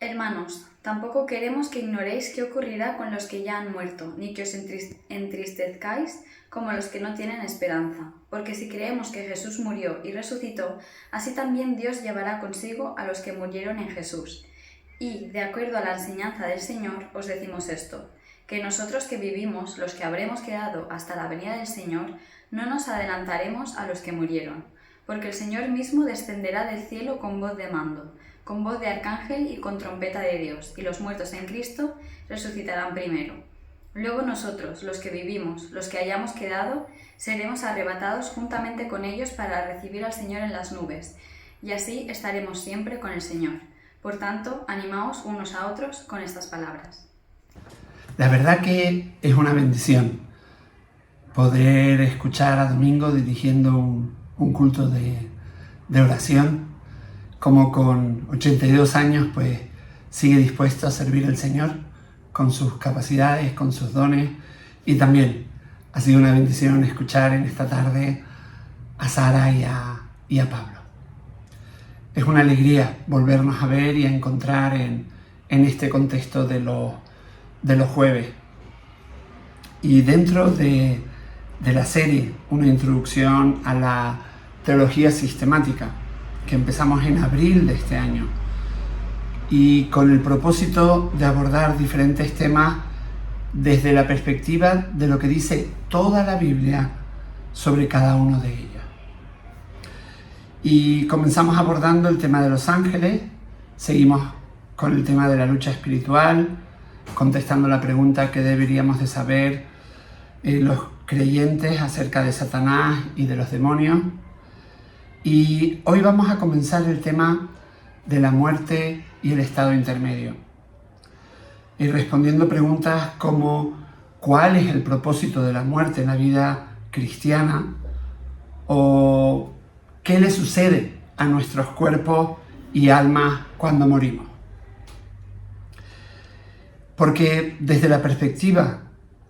Hermanos, tampoco queremos que ignoréis qué ocurrirá con los que ya han muerto, ni que os entristezcáis como los que no tienen esperanza. Porque si creemos que Jesús murió y resucitó, así también Dios llevará consigo a los que murieron en Jesús. Y, de acuerdo a la enseñanza del Señor, os decimos esto, que nosotros que vivimos, los que habremos quedado hasta la venida del Señor, no nos adelantaremos a los que murieron, porque el Señor mismo descenderá del cielo con voz de mando, con voz de arcángel y con trompeta de Dios, y los muertos en Cristo resucitarán primero. Luego nosotros, los que vivimos, los que hayamos quedado, seremos arrebatados juntamente con ellos para recibir al Señor en las nubes, y así estaremos siempre con el Señor. Por tanto, animaos unos a otros con estas palabras. La verdad que es una bendición poder escuchar a Domingo dirigiendo un culto de oración, como con 82 años pues sigue dispuesto a servir al Señor con sus capacidades, con sus dones, y también ha sido una bendición escuchar en esta tarde a Sara y a Pablo. Es una alegría volvernos a ver y a encontrar en este contexto de los jueves. Y dentro de la serie, una introducción a la teología sistemática, que empezamos en abril de este año, y con el propósito de abordar diferentes temas desde la perspectiva de lo que dice toda la Biblia sobre cada uno de ellos. Y comenzamos abordando el tema de los ángeles, seguimos con el tema de la lucha espiritual, contestando la pregunta que deberíamos de saber los creyentes acerca de Satanás y de los demonios. Y hoy vamos a comenzar el tema de la muerte y el estado intermedio. Y respondiendo preguntas como ¿cuál es el propósito de la muerte en la vida cristiana? ¿O qué le sucede a nuestros cuerpos y almas cuando morimos? Porque desde la perspectiva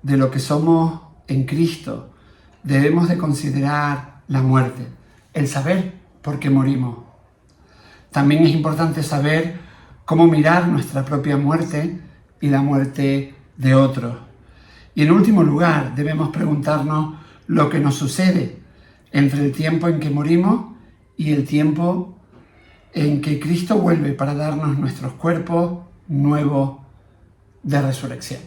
de lo que somos en Cristo, debemos de considerar la muerte, el saber por qué morimos. También es importante saber cómo mirar nuestra propia muerte y la muerte de otros. Y en último lugar, debemos preguntarnos lo que nos sucede entre el tiempo en que morimos y el tiempo en que Cristo vuelve para darnos nuestros cuerpos nuevos de resurrección.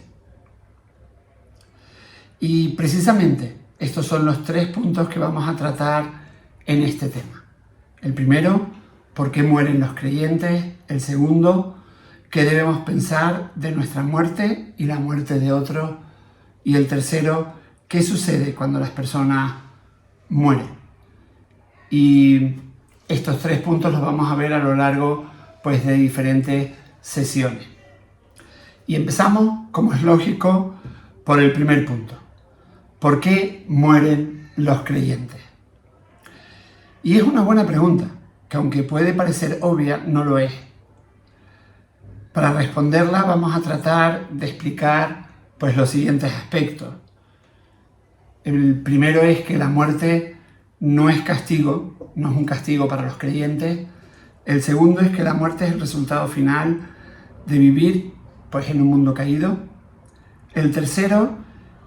Y precisamente estos son los 3 puntos que vamos a tratar en este tema. El primero, ¿por qué mueren los creyentes? El segundo, ¿qué debemos pensar de nuestra muerte y la muerte de otros? Y el tercero, ¿qué sucede cuando las personas mueren? Y estos 3 puntos los vamos a ver a lo largo pues, de diferentes sesiones. Y empezamos, como es lógico, por el primer punto. ¿Por qué mueren los creyentes? Y es una buena pregunta, que aunque puede parecer obvia, no lo es. Para responderla vamos a tratar de explicar pues, los siguientes aspectos. El primero es que la muerte no es castigo, no es un castigo para los creyentes. El segundo es que la muerte es el resultado final de vivir pues, en un mundo caído. El tercero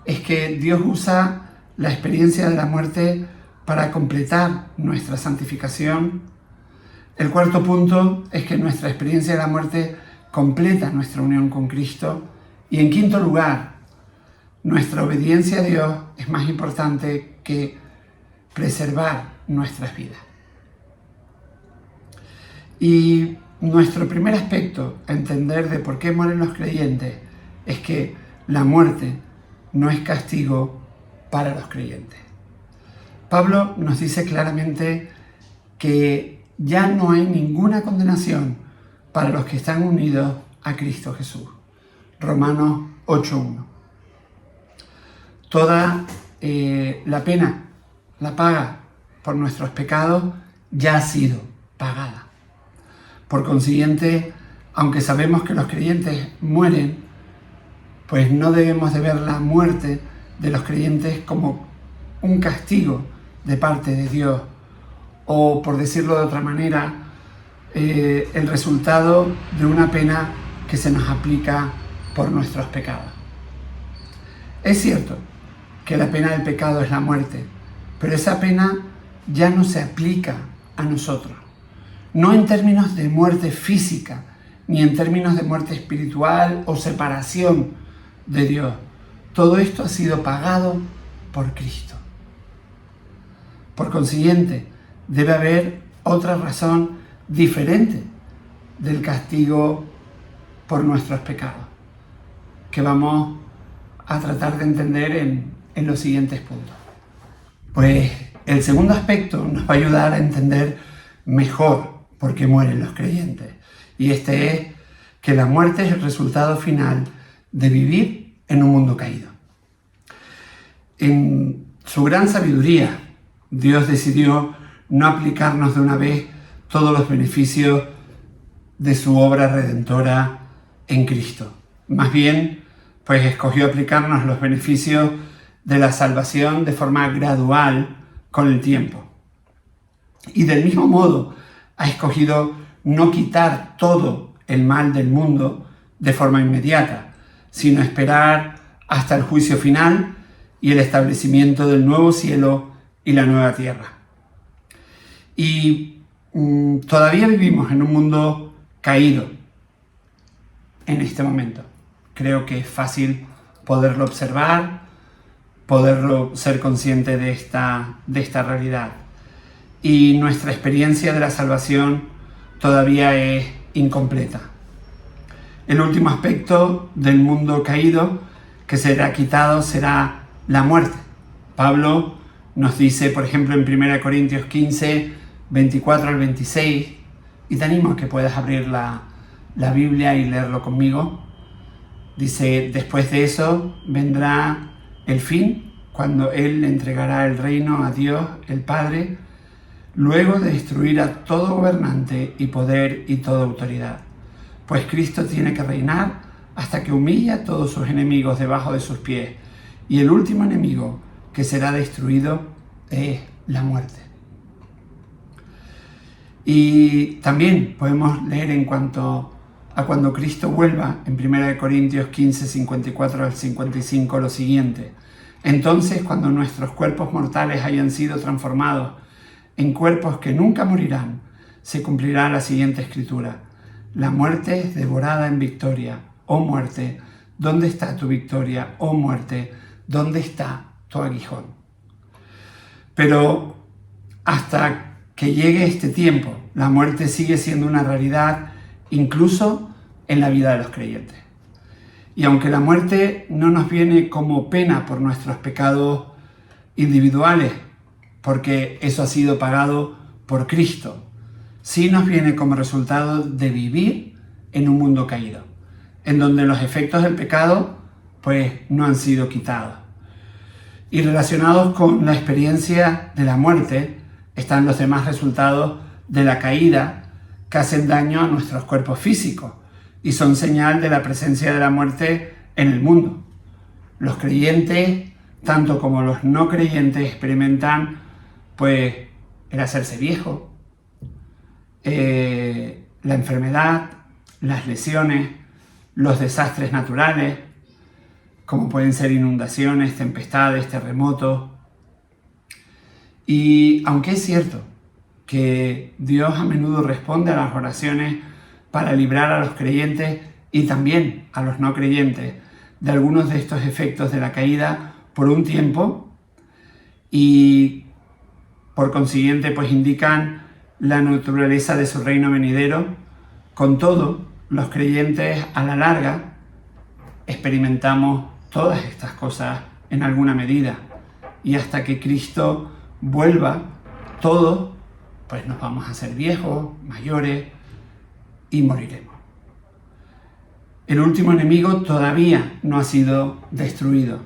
es que Dios usa la experiencia de la muerte para completar nuestra santificación. El cuarto punto es que nuestra experiencia de la muerte completa nuestra unión con Cristo. Y en quinto lugar, nuestra obediencia a Dios es más importante que preservar nuestras vidas. Y nuestro primer aspecto a entender de por qué mueren los creyentes es que la muerte no es castigo para los creyentes. Pablo nos dice claramente que ya no hay ninguna condenación para los que están unidos a Cristo Jesús. Romanos 8:1. Toda la pena, la paga por nuestros pecados ya ha sido pagada. Por consiguiente, aunque sabemos que los creyentes mueren, pues no debemos de ver la muerte de los creyentes como un castigo de parte de Dios, o por decirlo de otra manera, el resultado de una pena que se nos aplica por nuestros pecados. Es cierto que la pena del pecado es la muerte, pero esa pena ya no se aplica a nosotros. No en términos de muerte física, ni en términos de muerte espiritual o separación de Dios. Todo esto ha sido pagado por Cristo. Por consiguiente, debe haber otra razón diferente del castigo por nuestros pecados, que vamos a tratar de entender en los siguientes puntos. Pues el segundo aspecto nos va a ayudar a entender mejor por qué mueren los creyentes. Y este es que la muerte es el resultado final de vivir en un mundo caído. En su gran sabiduría, Dios decidió no aplicarnos de una vez todos los beneficios de su obra redentora en Cristo. Más bien, pues escogió aplicarnos los beneficios de la salvación de forma gradual con el tiempo. Y del mismo modo, ha escogido no quitar todo el mal del mundo de forma inmediata, sino esperar hasta el juicio final y el establecimiento del nuevo cielo y la nueva tierra. Y todavía vivimos en un mundo caído en este momento. Creo que es fácil poderlo observar, poderlo ser consciente de esta realidad. Y nuestra experiencia de la salvación todavía es incompleta. El último aspecto del mundo caído que será quitado será la muerte. Pablo nos dice, por ejemplo, en 1 Corintios 15, 24 al 26, y te animo a que puedas abrir la Biblia y leerlo conmigo. Dice, después de eso vendrá el fin, cuando Él entregará el reino a Dios, el Padre, luego de destruir a todo gobernante y poder y toda autoridad. Pues Cristo tiene que reinar hasta que humille a todos sus enemigos debajo de sus pies. Y el último enemigo que será destruido es la muerte. Y también podemos leer en cuanto a cuando Cristo vuelva, en 1 Corintios 15, 54 al 55, lo siguiente. Entonces, cuando nuestros cuerpos mortales hayan sido transformados en cuerpos que nunca morirán, se cumplirá la siguiente escritura. La muerte es devorada en victoria. Oh muerte, ¿dónde está tu victoria? Oh muerte, ¿dónde está tu aguijón? Pero hasta que llegue este tiempo, la muerte sigue siendo una realidad incluso en la vida de los creyentes. Y aunque la muerte no nos viene como pena por nuestros pecados individuales, porque eso ha sido pagado por Cristo, sí nos viene como resultado de vivir en un mundo caído, en donde los efectos del pecado pues no han sido quitados. Y relacionados con la experiencia de la muerte están los demás resultados de la caída que hacen daño a nuestros cuerpos físicos y son señal de la presencia de la muerte en el mundo. Los creyentes, tanto como los no creyentes, experimentan pues el hacerse viejo, la enfermedad, las lesiones, los desastres naturales, como pueden ser inundaciones, tempestades, terremotos. Y aunque es cierto que Dios a menudo responde a las oraciones para librar a los creyentes y también a los no creyentes de algunos de estos efectos de la caída por un tiempo, y por consiguiente pues indican la naturaleza de su reino venidero, con todo, los creyentes a la larga experimentamos todas estas cosas en alguna medida, y hasta que Cristo vuelva, todos pues nos vamos a hacer viejos, mayores y moriremos. El último enemigo todavía no ha sido destruido,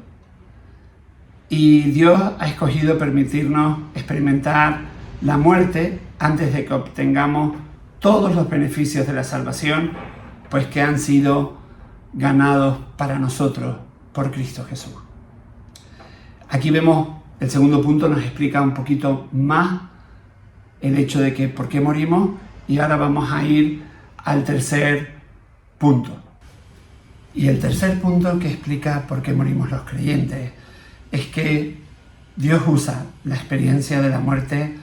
y Dios ha escogido permitirnos experimentar la muerte antes de que obtengamos todos los beneficios de la salvación, pues que han sido ganados para nosotros por Cristo Jesús. Aquí vemos, el segundo punto nos explica un poquito más el hecho de que por qué morimos Y ahora vamos a ir al tercer punto. Y el tercer punto que explica por qué morimos los creyentes es que Dios usa la experiencia de la muerte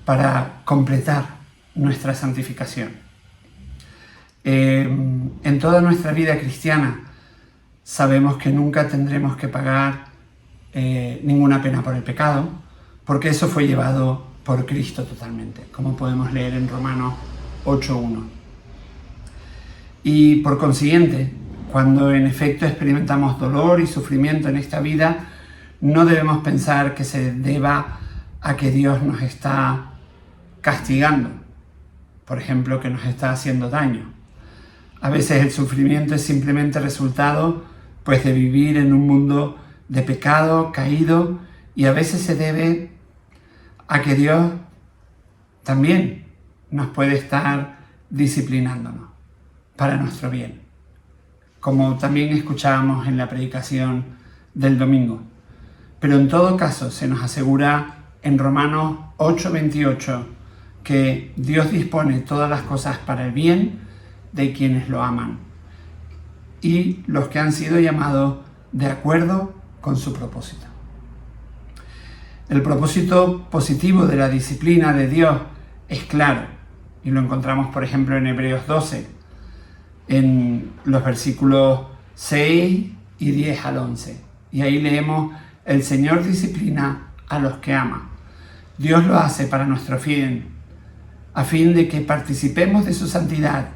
para completar nuestra santificación. En toda nuestra vida cristiana sabemos que nunca tendremos que pagar ninguna pena por el pecado, porque eso fue llevado por Cristo totalmente, como podemos leer en Romanos 8:1. Y por consiguiente, cuando en efecto experimentamos dolor y sufrimiento en esta vida, no debemos pensar que se deba a que Dios nos está castigando, por ejemplo, que nos está haciendo daño. A veces el sufrimiento es simplemente resultado pues, de vivir en un mundo de pecado, caído, y a veces se debe a que Dios también nos puede estar disciplinándonos para nuestro bien, como también escuchábamos en la predicación del domingo. Pero en todo caso se nos asegura en Romanos 8:28 que Dios dispone todas las cosas para el bien de quienes lo aman y los que han sido llamados de acuerdo con su propósito. El propósito positivo de la disciplina de Dios es claro y lo encontramos, por ejemplo, en Hebreos 12, en los versículos 6 y 10 al 11. Y ahí leemos: el Señor disciplina a los que ama. Dios lo hace para nuestro bien, a fin de que participemos de su santidad.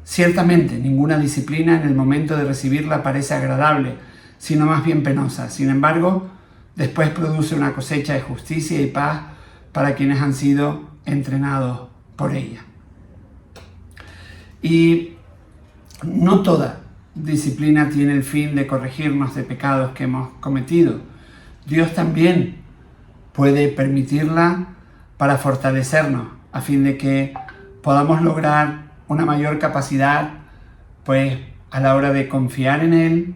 Ciertamente, ninguna disciplina en el momento de recibirla parece agradable, sino más bien penosa. Sin embargo, después produce una cosecha de justicia y paz para quienes han sido entrenados por ella. Y no toda disciplina tiene el fin de corregirnos de pecados que hemos cometido. Dios también puede permitirla para fortalecernos, a fin de que podamos lograr una mayor capacidad, pues, a la hora de confiar en Él,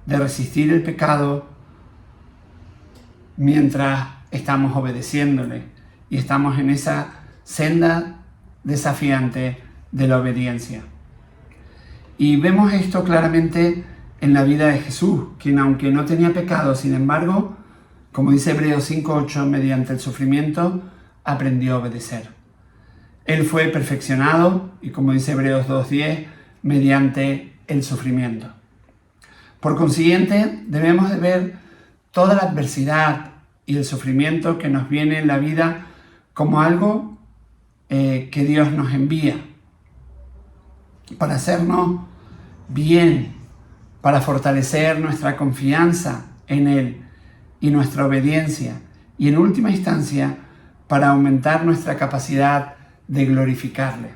de resistir el pecado, mientras estamos obedeciéndole y estamos en esa senda desafiante de la obediencia. Y vemos esto claramente en la vida de Jesús, quien aunque no tenía pecado, sin embargo, como dice Hebreos 5:8, mediante el sufrimiento aprendió a obedecer. Él fue perfeccionado, y como dice Hebreos 2:10, mediante el sufrimiento. Por consiguiente, debemos de ver toda la adversidad y el sufrimiento que nos viene en la vida como algo que Dios nos envía para hacernos bien, para fortalecer nuestra confianza en Él y nuestra obediencia, y en última instancia, para aumentar nuestra capacidad de glorificarle.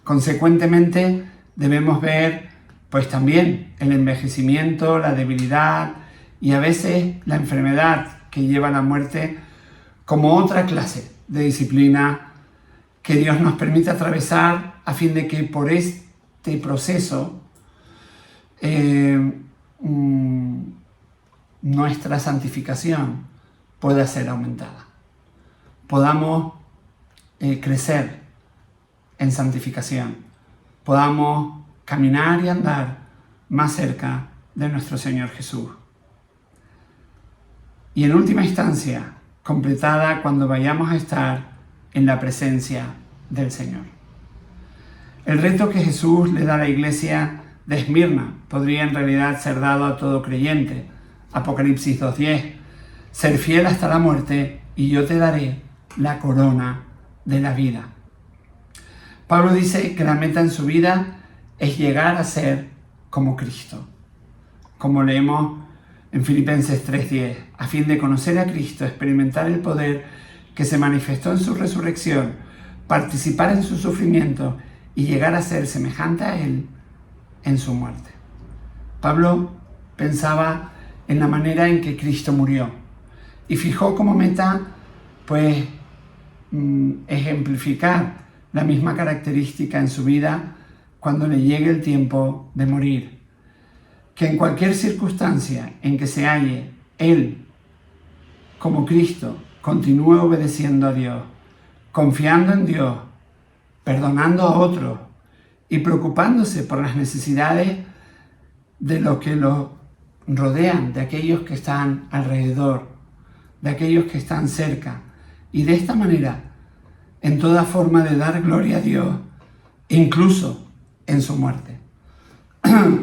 Consecuentemente, debemos ver pues también el envejecimiento, la debilidad y a veces la enfermedad que lleva a la muerte como otra clase de disciplina que Dios nos permite atravesar a fin de que por este proceso nuestra santificación pueda ser aumentada. Podamos crecer en santificación, podamos caminar y andar más cerca de nuestro Señor Jesús. Y en última instancia, completada cuando vayamos a estar en la presencia del Señor. El reto que Jesús le da a la iglesia de Esmirna podría en realidad ser dado a todo creyente. Apocalipsis 2:10, ser fiel hasta la muerte y yo te daré la corona de la vida. Pablo dice que la meta en su vida es llegar a ser como Cristo, como leemos en Filipenses 3:10, a fin de conocer a Cristo, experimentar el poder que se manifestó en su resurrección, participar en su sufrimiento y llegar a ser semejante a Él en su muerte. Pablo pensaba en la manera en que Cristo murió y fijó como meta, pues, ejemplificar la misma característica en su vida cuando le llegue el tiempo de morir. Que en cualquier circunstancia en que se halle, Él, como Cristo, continúe obedeciendo a Dios, confiando en Dios perdonando a otros y preocupándose por las necesidades de los que lo rodean, de aquellos que están alrededor, de aquellos que están cerca. Y de esta manera, en toda forma de dar gloria a Dios, incluso en su muerte.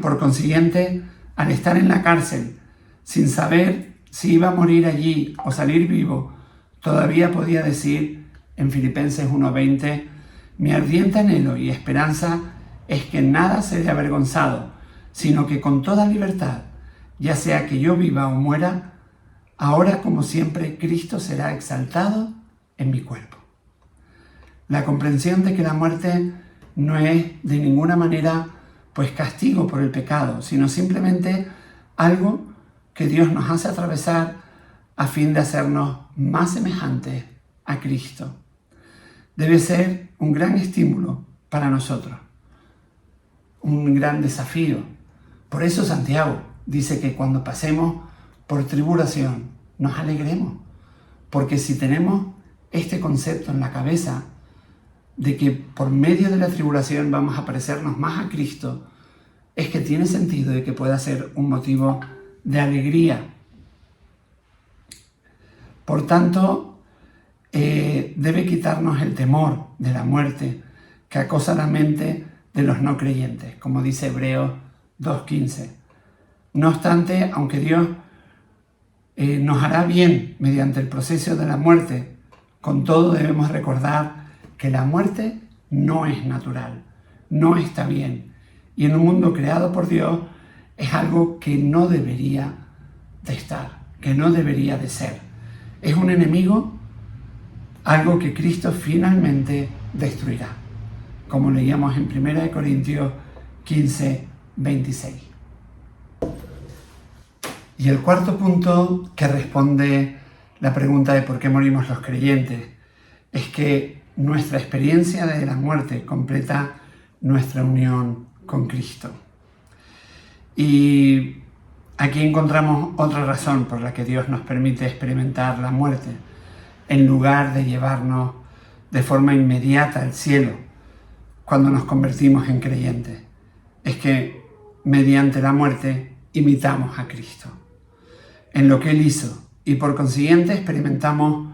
Por consiguiente, al estar en la cárcel, sin saber si iba a morir allí o salir vivo, todavía podía decir en Filipenses 1:20, mi ardiente anhelo y esperanza es que nada seré avergonzado, sino que con toda libertad, ya sea que yo viva o muera, ahora como siempre Cristo será exaltado en mi cuerpo. La comprensión de que la muerte no es de ninguna manera pues castigo por el pecado, sino simplemente algo que Dios nos hace atravesar a fin de hacernos más semejantes a Cristo. Debe ser un gran estímulo para nosotros, un gran desafío. Por eso Santiago dice que cuando pasemos por tribulación nos alegremos, porque si tenemos este concepto en la cabeza de que por medio de la tribulación vamos a parecernos más a Cristo, es que tiene sentido de que pueda ser un motivo de alegría. Por tanto, debe quitarnos el temor de la muerte que acosa la mente de los no creyentes, como dice Hebreos 2:15. No obstante, aunque Dios nos hará bien mediante el proceso de la muerte, con todo debemos recordar que la muerte no es natural, no está bien, y en un mundo creado por Dios es algo que no debería de estar, que no debería de ser. Es un enemigo, algo que Cristo finalmente destruirá, como leíamos en 1 Corintios 15:26. Y el cuarto punto que responde la pregunta de por qué morimos los creyentes es que nuestra experiencia de la muerte completa nuestra unión con Cristo. Y aquí encontramos otra razón por la que Dios nos permite experimentar la muerte, en lugar de llevarnos de forma inmediata al cielo cuando nos convertimos en creyentes. Es que mediante la muerte imitamos a Cristo en lo que Él hizo y por consiguiente experimentamos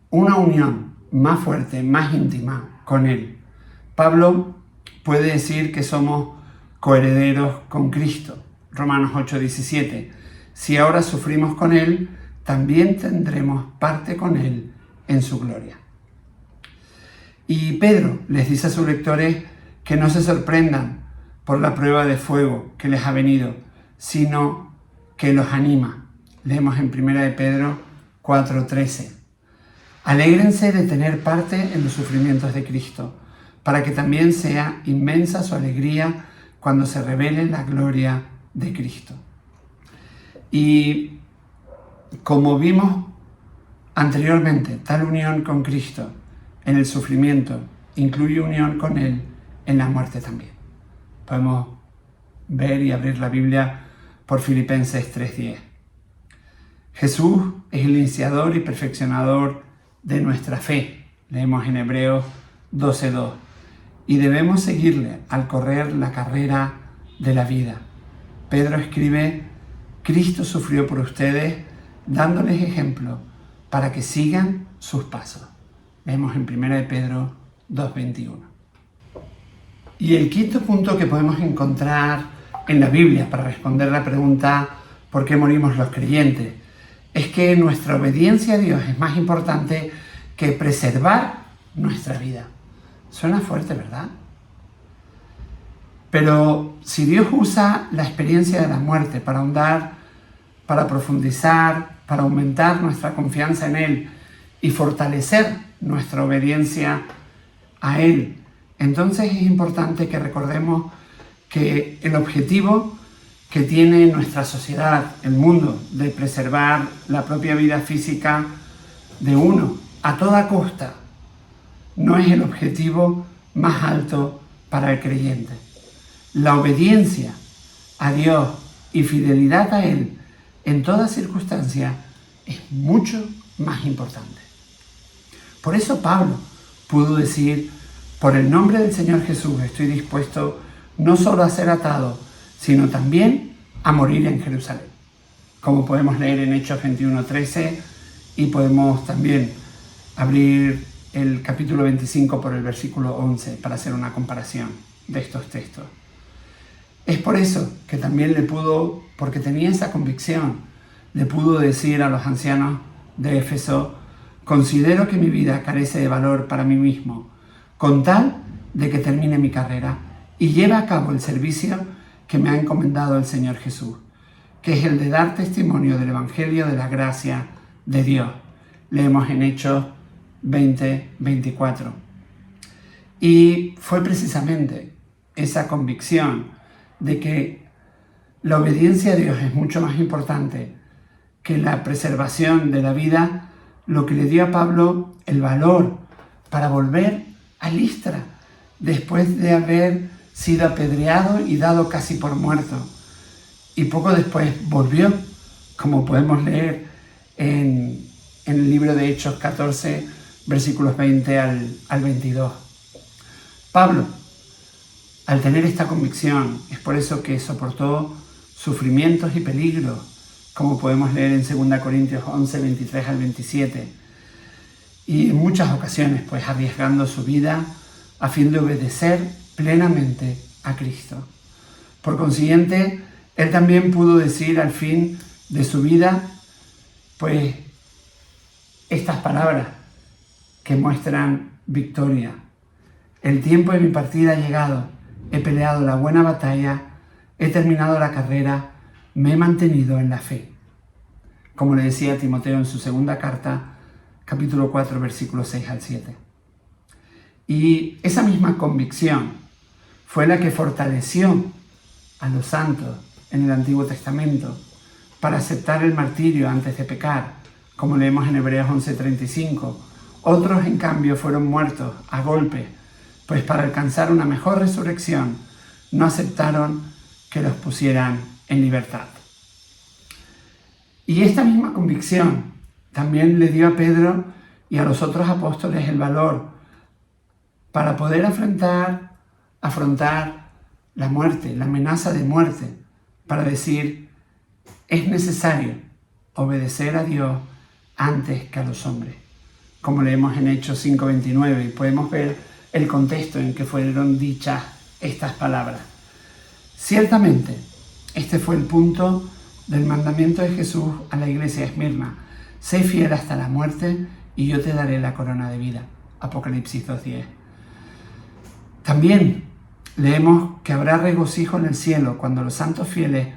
una unión más fuerte, más íntima con Él. Pablo puede decir que somos coherederos con Cristo. Romanos 8:17. Si ahora sufrimos con Él, también tendremos parte con Él en su gloria. Y Pedro les dice a sus lectores que no se sorprendan por la prueba de fuego que les ha venido, sino que los anima. Leemos en 1 de Pedro 4:13. Alégrense de tener parte en los sufrimientos de Cristo, para que también sea inmensa su alegría cuando se revele la gloria de Cristo. Y como vimos anteriormente, tal unión con Cristo en el sufrimiento incluye unión con Él en la muerte también. Podemos ver y abrir la Biblia por Filipenses 3:10. Jesús es el iniciador y perfeccionador de nuestra fe. Leemos en Hebreos 12:2. Y debemos seguirle al correr la carrera de la vida. Pedro escribe, Cristo sufrió por ustedes, dándoles ejemplo para que sigan sus pasos. Leemos en 1 de Pedro 2:21. Y el quinto punto que podemos encontrar en la Biblia para responder la pregunta ¿por qué morimos los creyentes? Es que nuestra obediencia a Dios es más importante que preservar nuestra vida. Suena fuerte, ¿verdad? Pero si Dios usa la experiencia de la muerte para ahondar, para profundizar, para aumentar nuestra confianza en Él y fortalecer nuestra obediencia a Él, entonces es importante que recordemos que el objetivo que tiene nuestra sociedad, el mundo, de preservar la propia vida física de uno a toda costa, no es el objetivo más alto para el creyente. La obediencia a Dios y fidelidad a Él en toda circunstancia es mucho más importante. Por eso Pablo pudo decir, Por el nombre del Señor Jesús estoy dispuesto no solo a ser atado, sino también a morir en Jerusalén. Como podemos leer en Hechos 21:13, y podemos también abrir el capítulo 25 por el versículo 11 para hacer una comparación de estos textos. Es por eso que también porque tenía esa convicción, le pudo decir a los ancianos de Éfeso: considero que mi vida carece de valor para mí mismo, con tal de que termine mi carrera y lleve a cabo el servicio que me ha encomendado el Señor Jesús, que es el de dar testimonio del Evangelio de la gracia de Dios. Leemos en Hechos 20:24. Y fue precisamente esa convicción de que la obediencia a Dios es mucho más importante que la preservación de la vida, lo que le dio a Pablo el valor para volver a Listra, después de haber sido apedreado y dado casi por muerto. Y poco después volvió, como podemos leer en el libro de Hechos 14, versículos 20 al 22. Pablo, al tener esta convicción, es por eso que soportó sufrimientos y peligros, como podemos leer en 2 Corintios 11, 23 al 27, y en muchas ocasiones pues arriesgando su vida a fin de obedecer plenamente a Cristo. Por consiguiente, él también pudo decir al fin de su vida pues estas palabras que muestran victoria: el tiempo de mi partida ha llegado, he peleado la buena batalla, he terminado la carrera, me he mantenido en la fe. Como le decía a Timoteo en su segunda carta, capítulo 4, versículos 6 al 7. Y esa misma convicción fue la que fortaleció a los santos en el Antiguo Testamento para aceptar el martirio antes de pecar, como leemos en Hebreos 11:35. Otros, en cambio, fueron muertos a golpes, pues para alcanzar una mejor resurrección no aceptaron que los pusieran en libertad. Y esta misma convicción también le dio a Pedro y a los otros apóstoles el valor para poder afrontar la muerte, la amenaza de muerte, para decir: es necesario obedecer a Dios antes que a los hombres, como leemos en Hechos 5:29, y podemos ver el contexto en que fueron dichas estas palabras. Ciertamente, este fue el punto del mandamiento de Jesús a la iglesia de Esmirna: sé fiel hasta la muerte y yo te daré la corona de vida. Apocalipsis 2:10. También leemos que habrá regocijo en el cielo cuando los santos fieles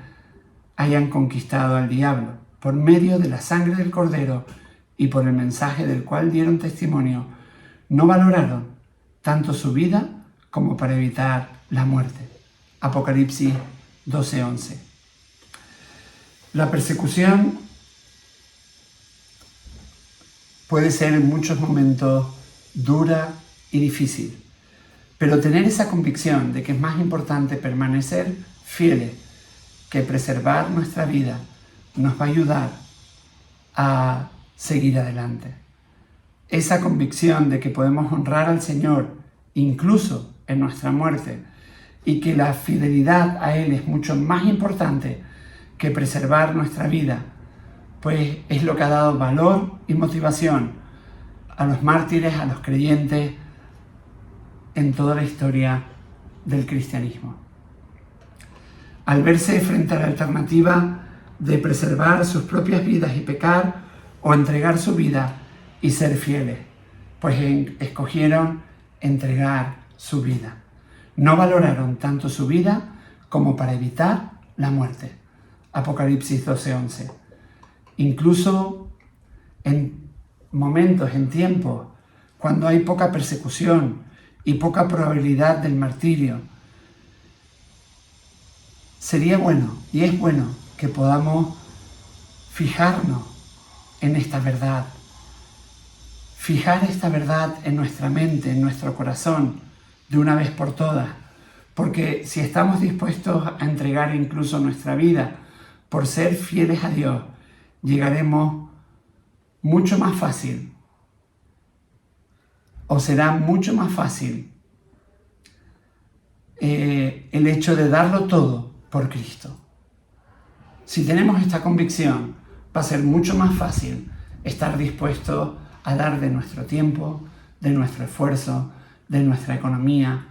hayan conquistado al diablo por medio de la sangre del Cordero y por el mensaje del cual dieron testimonio. No valoraron tanto su vida como para evitar la muerte. Apocalipsis 12:11. La persecución puede ser en muchos momentos dura y difícil, pero tener esa convicción de que es más importante permanecer fieles que preservar nuestra vida nos va a ayudar a seguir adelante. Esa convicción de que podemos honrar al Señor incluso en nuestra muerte y que la fidelidad a Él es mucho más importante que preservar nuestra vida, pues es lo que ha dado valor y motivación a los mártires, a los creyentes en toda la historia del cristianismo. Al verse frente a la alternativa de preservar sus propias vidas y pecar, o entregar su vida y ser fieles, pues escogieron entregar su vida. No valoraron tanto su vida como para evitar la muerte. Apocalipsis 12:11. Incluso en momentos, en tiempos, cuando hay poca persecución y poca probabilidad del martirio, sería bueno y es bueno que podamos fijarnos en esta verdad, fijar esta verdad en nuestra mente, en nuestro corazón, de una vez por todas, porque si estamos dispuestos a entregar incluso nuestra vida por ser fieles a Dios, llegaremos mucho más fácil, o será mucho más fácil el hecho de darlo todo por Cristo. Si tenemos esta convicción, va a ser mucho más fácil estar dispuesto a dar de nuestro tiempo, de nuestro esfuerzo, de nuestra economía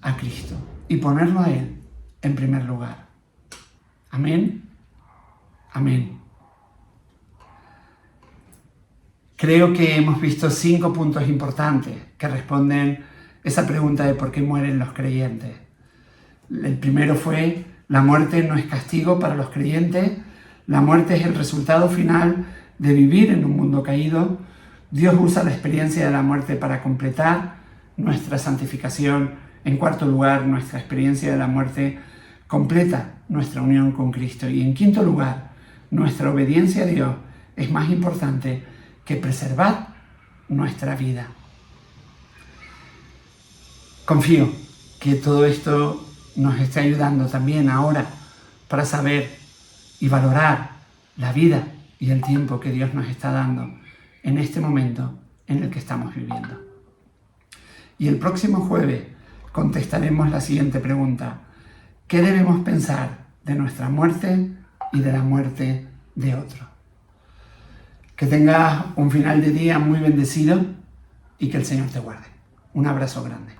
a Cristo y ponerlo a Él en primer lugar. Amén. Amén. Creo que hemos visto 5 puntos importantes que responden esa pregunta de por qué mueren los creyentes. El primero fue: la muerte no es castigo para los creyentes, la muerte es el resultado final de vivir en un mundo caído. Dios usa la experiencia de la muerte para completar nuestra santificación. En cuarto lugar, nuestra experiencia de la muerte completa nuestra unión con Cristo. Y en quinto lugar, nuestra obediencia a Dios es más importante que preservar nuestra vida. Confío que todo esto nos esté ayudando también ahora para saber y valorar la vida y el tiempo que Dios nos está dando en este momento en el que estamos viviendo. Y el próximo jueves contestaremos la siguiente pregunta: ¿qué debemos pensar de nuestra muerte y de la muerte de otro? Que tengas un final de día muy bendecido y que el Señor te guarde. Un abrazo grande.